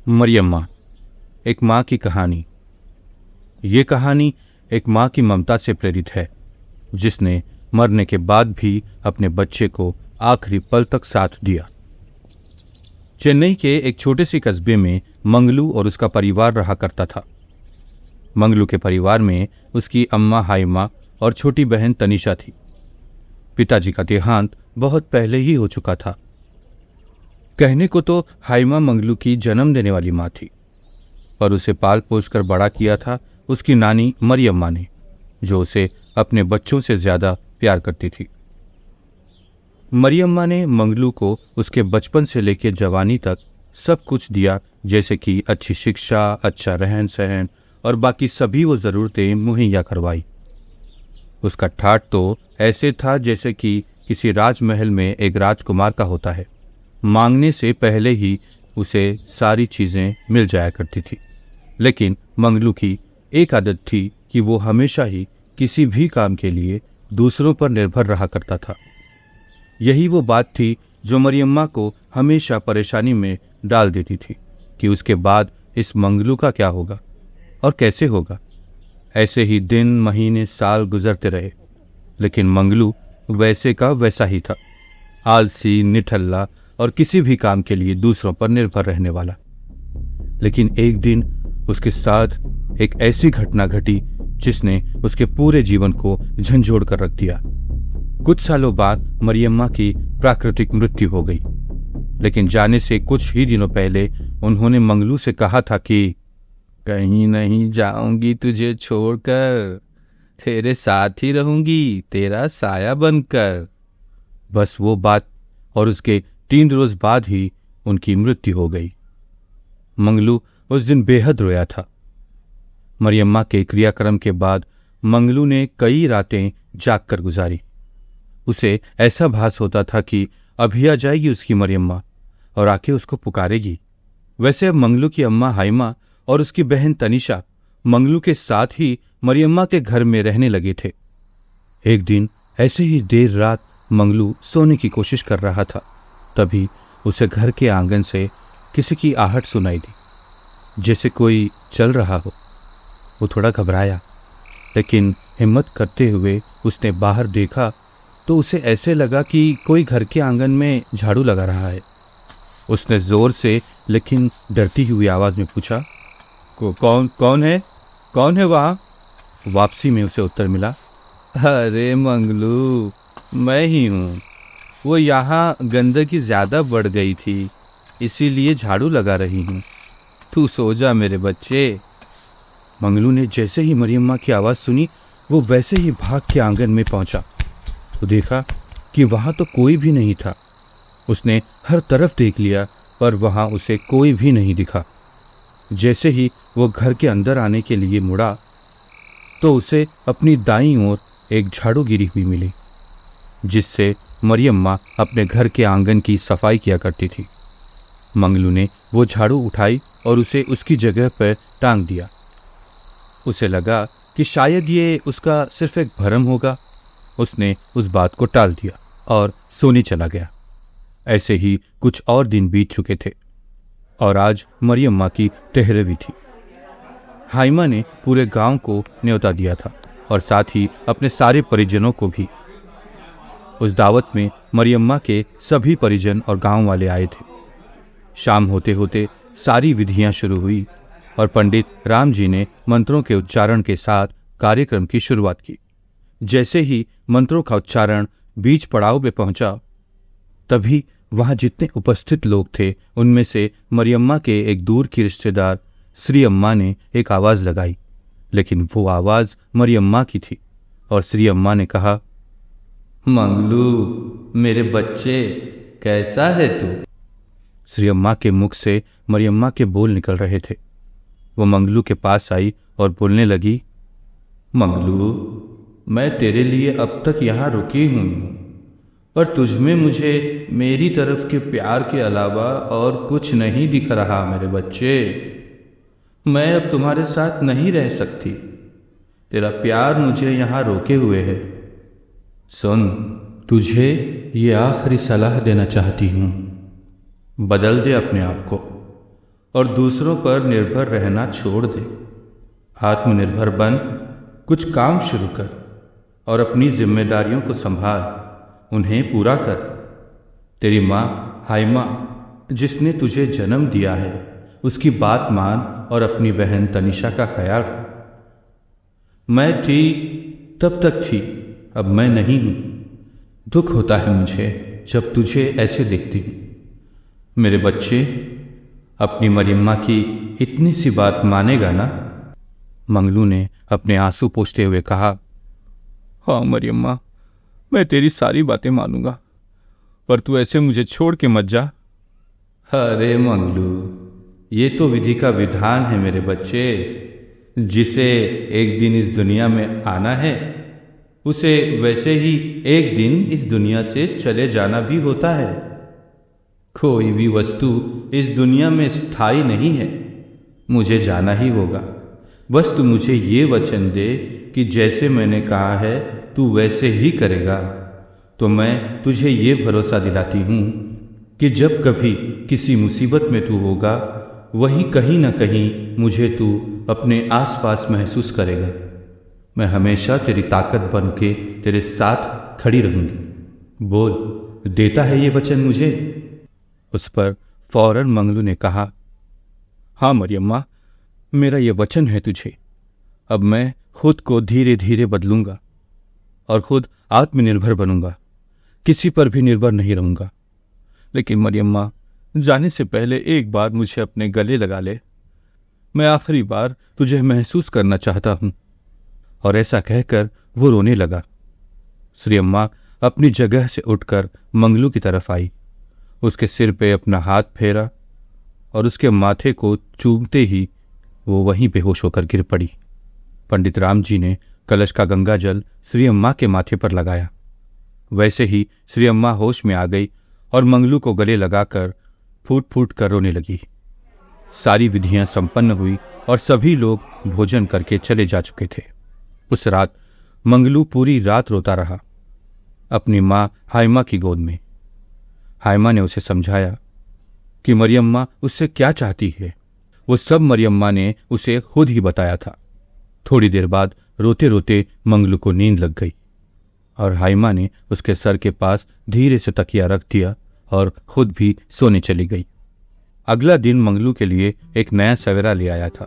मरियम्मा, एक माँ की कहानी। ये कहानी एक माँ की ममता से प्रेरित है, जिसने मरने के बाद भी अपने बच्चे को आखिरी पल तक साथ दिया। चेन्नई के एक छोटे से कस्बे में मंगलू और उसका परिवार रहा करता था। मंगलू के परिवार में उसकी अम्मा हाइमा और छोटी बहन तनिषा थी। पिताजी का देहांत बहुत पहले ही हो चुका था। कहने को तो हाइमा मंगलू की जन्म देने वाली माँ थी, पर उसे पाल पोस कर बड़ा किया था उसकी नानी मरियम्मा ने, जो उसे अपने बच्चों से ज्यादा प्यार करती थी। मरियम्मा ने मंगलू को उसके बचपन से लेकर जवानी तक सब कुछ दिया, जैसे कि अच्छी शिक्षा, अच्छा रहन सहन और बाकी सभी वो ज़रूरतें मुहैया करवाई। उसका ठाठ तो ऐसे था जैसे कि किसी राजमहल में एक राजकुमार का होता है। मांगने से पहले ही उसे सारी चीज़ें मिल जाया करती थी। लेकिन मंगलू की एक आदत थी कि वो हमेशा ही किसी भी काम के लिए दूसरों पर निर्भर रहा करता था। यही वो बात थी जो मरियम्मा को हमेशा परेशानी में डाल देती थी कि उसके बाद इस मंगलू का क्या होगा और कैसे होगा। ऐसे ही दिन, महीने, साल गुजरते रहे, लेकिन मंगलू वैसे का वैसा ही था, आलसी, निठल्ला और किसी भी काम के लिए दूसरों पर निर्भर रहने वाला। लेकिन एक दिन उसके साथ एक ऐसी घटना घटी जिसने उसके पूरे जीवन को झंझोड़ कर रख दिया। कुछ सालों बाद मरियम्मा की प्राकृतिक मृत्यु हो गई, लेकिन जाने से कुछ ही दिनों पहले उन्होंने मंगलू से कहा था कि कहीं नहीं जाऊंगी तुझे छोड़कर, तेरे साथ ही रहूंगी, तेरा साया बनकर। बस वो बात और उसके 3 रोज बाद ही उनकी मृत्यु हो गई। मंगलू उस दिन बेहद रोया था। मरियम्मा के क्रियाक्रम के बाद मंगलू ने कई रातें जागकर गुजारी। उसे ऐसा भास होता था कि अभी आ जाएगी उसकी मरियम्मा और आके उसको पुकारेगी। वैसे अब मंगलू की अम्मा हाइमा और उसकी बहन तनिषा मंगलू के साथ ही मरियम्मा के घर में रहने लगे थे। एक दिन ऐसे ही देर रात मंगलू सोने की कोशिश कर रहा था, तभी उसे घर के आंगन से किसी की आहट सुनाई दी, जैसे कोई चल रहा हो। वो थोड़ा घबराया, लेकिन हिम्मत करते हुए उसने बाहर देखा तो उसे ऐसे लगा कि कोई घर के आंगन में झाड़ू लगा रहा है। उसने जोर से लेकिन डरती हुई आवाज में पूछा, कौन है वहाँ? वापसी में उसे उत्तर मिला, अरे मंगलू, मैं ही हूँ। वो यहाँ गंदगी ज़्यादा बढ़ गई थी, इसीलिए झाड़ू लगा रही हूँ। तू सो जा मेरे बच्चे। मंगलू ने जैसे ही मरियम्मा की आवाज़ सुनी, वो वैसे ही भाग के आंगन में पहुँचा तो देखा कि वहाँ तो कोई भी नहीं था। उसने हर तरफ देख लिया, पर वहाँ उसे कोई भी नहीं दिखा। जैसे ही वो घर के अंदर आने के लिए मुड़ा तो उसे अपनी दाईं ओर एक झाड़ू गिरी हुई मिली, जिससे मरियम्मा अपने घर के आंगन की सफाई किया करती थी। मंगलू ने वो झाड़ू उठाई और उसे उसकी जगह पर टांग दिया। उसे लगा कि शायद ये उसका सिर्फ एक भ्रम होगा। उसने उस बात को टाल दिया और सोने चला गया। ऐसे ही कुछ और दिन बीत चुके थे और आज मरियम्मा की 13वीं थी। हाइमा ने पूरे गांव को न्योता दिया था और साथ ही अपने सारे परिजनों को भी। उस दावत में मरियम्मा के सभी परिजन और गांव वाले आए थे। शाम होते होते सारी विधियां शुरू हुई और पंडित राम जी ने मंत्रों के उच्चारण के साथ कार्यक्रम की शुरुआत की। जैसे ही मंत्रों का उच्चारण बीच पड़ाव में पहुंचा, तभी वहां जितने उपस्थित लोग थे उनमें से मरियम्मा के एक दूर की रिश्तेदार श्री अम्मा ने एक आवाज लगाई, लेकिन वो आवाज मरियम्मा की थी और श्री अम्मा ने कहा, मंगलू मेरे बच्चे, कैसा है तू? श्री अम्मा के मुख से मरियम्मा के बोल निकल रहे थे। वो मंगलू के पास आई और बोलने लगी, मंगलू, मैं तेरे लिए अब तक यहाँ रुकी हूँ, पर तुझमें मुझे मेरी तरफ के प्यार के अलावा और कुछ नहीं दिख रहा मेरे बच्चे। मैं अब तुम्हारे साथ नहीं रह सकती। तेरा प्यार मुझे यहाँ रोके हुए है। सुन, तुझे ये आखिरी सलाह देना चाहती हूँ, बदल दे अपने आप को और दूसरों पर निर्भर रहना छोड़ दे। आत्मनिर्भर बन, कुछ काम शुरू कर और अपनी जिम्मेदारियों को संभाल, उन्हें पूरा कर। तेरी माँ हाइमा जिसने तुझे जन्म दिया है, उसकी बात मान और अपनी बहन तनिषा का ख्याल रख। मैं थी तब तक थी, अब मैं नहीं हूं। दुख होता है मुझे जब तुझे ऐसे देखती हूं। मेरे बच्चे, अपनी मरियम्मा की इतनी सी बात मानेगा ना? मंगलू ने अपने आंसू पोंछते हुए कहा। हाँ मरियम्मा, मैं तेरी सारी बातें मानूंगा, पर तू ऐसे मुझे छोड़ के मत जा। अरे मंगलू, ये तो विधि का विधान है मेरे बच्चे। जिसे एक दिन इस दुनिया में आना है, उसे वैसे ही एक दिन इस दुनिया से चले जाना भी होता है। कोई भी वस्तु इस दुनिया में स्थायी नहीं है। मुझे जाना ही होगा। बस तू मुझे ये वचन दे कि जैसे मैंने कहा है तू वैसे ही करेगा। तो मैं तुझे ये भरोसा दिलाती हूँ कि जब कभी किसी मुसीबत में तू होगा, वहीं कहीं ना कहीं मुझे तू अपने आसपास महसूस करेगा। मैं हमेशा तेरी ताकत बन के तेरे साथ खड़ी रहूंगी। बोल, देता है ये वचन मुझे? उस पर फौरन मंगलू ने कहा, हाँ मरियम्मा, मेरा ये वचन है तुझे। अब मैं खुद को धीरे धीरे बदलूंगा और खुद आत्मनिर्भर बनूंगा। किसी पर भी निर्भर नहीं रहूंगा। लेकिन मरियम्मा, जाने से पहले एक बार मुझे अपने गले लगा ले। मैं आखिरी बार तुझे महसूस करना चाहता हूं। और ऐसा कहकर वो रोने लगा। श्री अम्मा अपनी जगह से उठकर मंगलू की तरफ आई, उसके सिर पे अपना हाथ फेरा और उसके माथे को चूमते ही वो वहीं बेहोश होकर गिर पड़ी। पंडित राम जी ने कलश का गंगा जल श्री अम्मा के माथे पर लगाया। वैसे ही श्री अम्मा होश में आ गई और मंगलू को गले लगाकर फूट फूट कर रोने लगी। सारी विधियां संपन्न हुई और सभी लोग भोजन करके चले जा चुके थे। उस रात मंगलू पूरी रात रोता रहा अपनी माँ हाइमा की गोद में। हाइमा ने उसे समझाया कि मरियम्मा उससे क्या चाहती है। वो सब मरियम्मा ने उसे खुद ही बताया था। थोड़ी देर बाद रोते रोते मंगलू को नींद लग गई और हाइमा ने उसके सर के पास धीरे से तकिया रख दिया और खुद भी सोने चली गई। अगला दिन मंगलू के लिए एक नया सवेरा ले आया था।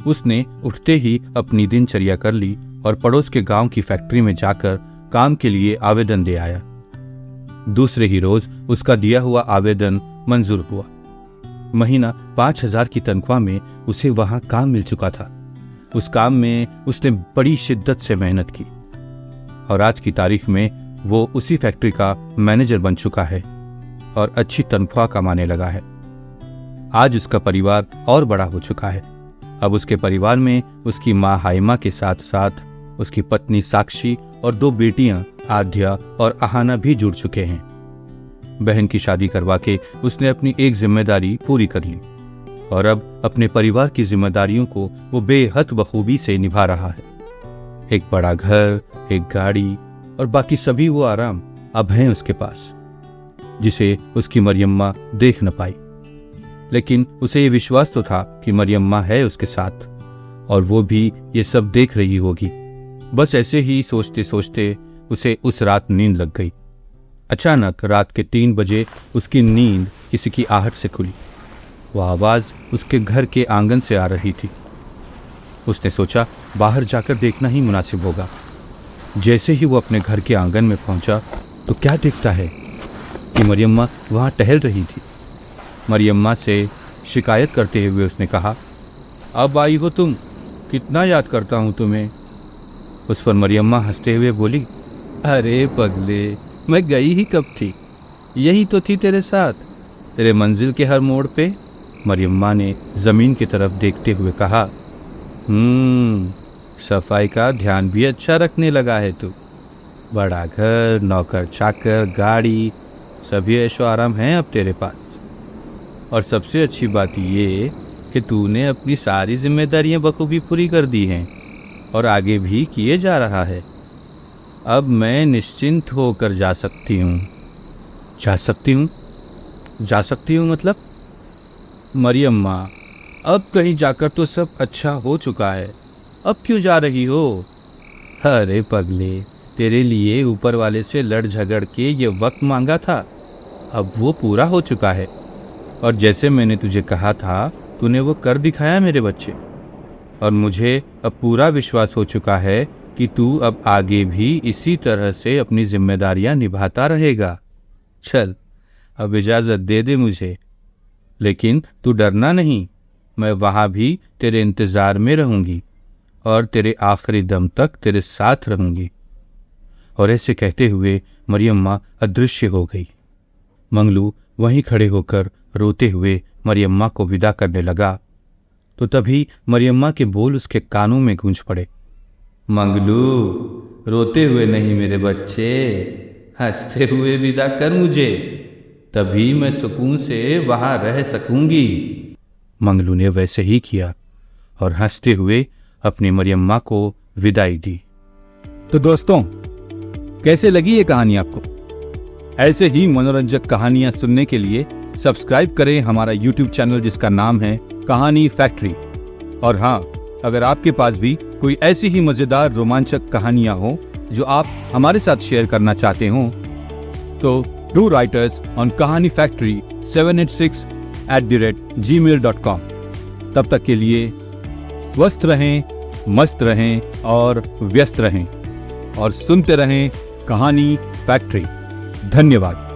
उसने उठते ही अपनी दिनचर्या कर ली और पड़ोस के गांव की फैक्ट्री में जाकर काम के लिए आवेदन दे आया। दूसरे ही रोज उसका दिया हुआ आवेदन मंजूर हुआ। महीना 5,000 की तनख्वाह में उसे वहां काम मिल चुका था। उस काम में उसने बड़ी शिद्दत से मेहनत की और आज की तारीख में वो उसी फैक्ट्री का मैनेजर बन चुका है और अच्छी तनख्वाह कमाने लगा है। आज उसका परिवार और बड़ा हो चुका है। अब उसके परिवार में उसकी माँ हाइमा के साथ साथ उसकी पत्नी साक्षी और 2 बेटियां आध्या और आहाना भी जुड़ चुके हैं। बहन की शादी करवा के उसने अपनी एक जिम्मेदारी पूरी कर ली और अब अपने परिवार की जिम्मेदारियों को वो बेहद बखूबी से निभा रहा है। एक बड़ा घर, एक गाड़ी और बाकी सभी वो आराम अब हैं उसके पास, जिसे उसकी मरियम्मा देख न पाई। लेकिन उसे ये विश्वास तो था कि मरियम्मा है उसके साथ और वो भी ये सब देख रही होगी। बस ऐसे ही सोचते सोचते उसे उस रात नींद लग गई। अचानक रात के 3 बजे उसकी नींद किसी की आहट से खुली। वह आवाज़ उसके घर के आंगन से आ रही थी। उसने सोचा बाहर जाकर देखना ही मुनासिब होगा। जैसे ही वो अपने घर के आंगन में पहुंचा तो क्या देखता है कि मरियम्मा वहाँ टहल रही थी। मरियम्मा से शिकायत करते हुए उसने कहा, अब आई हो तुम, कितना याद करता हूँ तुम्हें। उस पर मरियम्मा हंसते हुए बोली, अरे पगले, मैं गई ही कब थी, यही तो थी तेरे साथ, तेरे मंजिल के हर मोड़ पे। मरियम्मा ने ज़मीन की तरफ देखते हुए कहा, सफाई का ध्यान भी अच्छा रखने लगा है तू। बड़ा घर, नौकर चाकर, गाड़ी, सभी ऐशो आराम हैं अब तेरे पास। और सबसे अच्छी बात ये कि तूने अपनी सारी जिम्मेदारियां बखूबी पूरी कर दी हैं और आगे भी किए जा रहा है। अब मैं निश्चिंत होकर जा सकती हूँ। जा सकती हूँ मतलब? मरियम्मा, अब कहीं जाकर तो सब अच्छा हो चुका है, अब क्यों जा रही हो? अरे पगले, तेरे लिए ऊपर वाले से लड़ झगड़ के ये वक्त मांगा था, अब वो पूरा हो चुका है। और जैसे मैंने तुझे कहा था, तूने वो कर दिखाया मेरे बच्चे। और मुझे अब पूरा विश्वास हो चुका है कि तू अब आगे भी इसी तरह से अपनी जिम्मेदारियां निभाता रहेगा। चल, अब इजाज़त दे दे मुझे। लेकिन तू डरना नहीं, मैं वहाँ भी तेरे इंतज़ार में रहूँगी और तेरे आखिरी दम तक तेरे साथ रहूँगी। और ऐसे कहते हुए मरियम्मा अदृश्य हो गई। मंगलू वहीं खड़े होकर रोते हुए मरियम्मा को विदा करने लगा, तो तभी मरियम्मा के बोल उसके कानों में गूंज पड़े। मंगलू, रोते हुए नहीं मेरे बच्चे, हंसते हुए विदा कर मुझे, तभी मैं सुकून से वहां रह सकूंगी। मंगलू ने वैसे ही किया और हंसते हुए अपनी मरियम्मा को विदाई दी। तो दोस्तों, कैसे लगी ये कहानी आपको? ऐसे ही मनोरंजक कहानियां सुनने के लिए सब्सक्राइब करें हमारा YouTube चैनल जिसका नाम है कहानी फैक्ट्री। और हाँ, अगर आपके पास भी कोई ऐसी ही मजेदार रोमांचक कहानियां हो जो आप हमारे साथ शेयर करना चाहते हो, तो do right us on kahanifactory786@gmail.com। तब तक के लिए स्वस्थ रहें, मस्त रहें और व्यस्त रहें और सुनते रहें कहानी फैक्ट्री। धन्यवाद।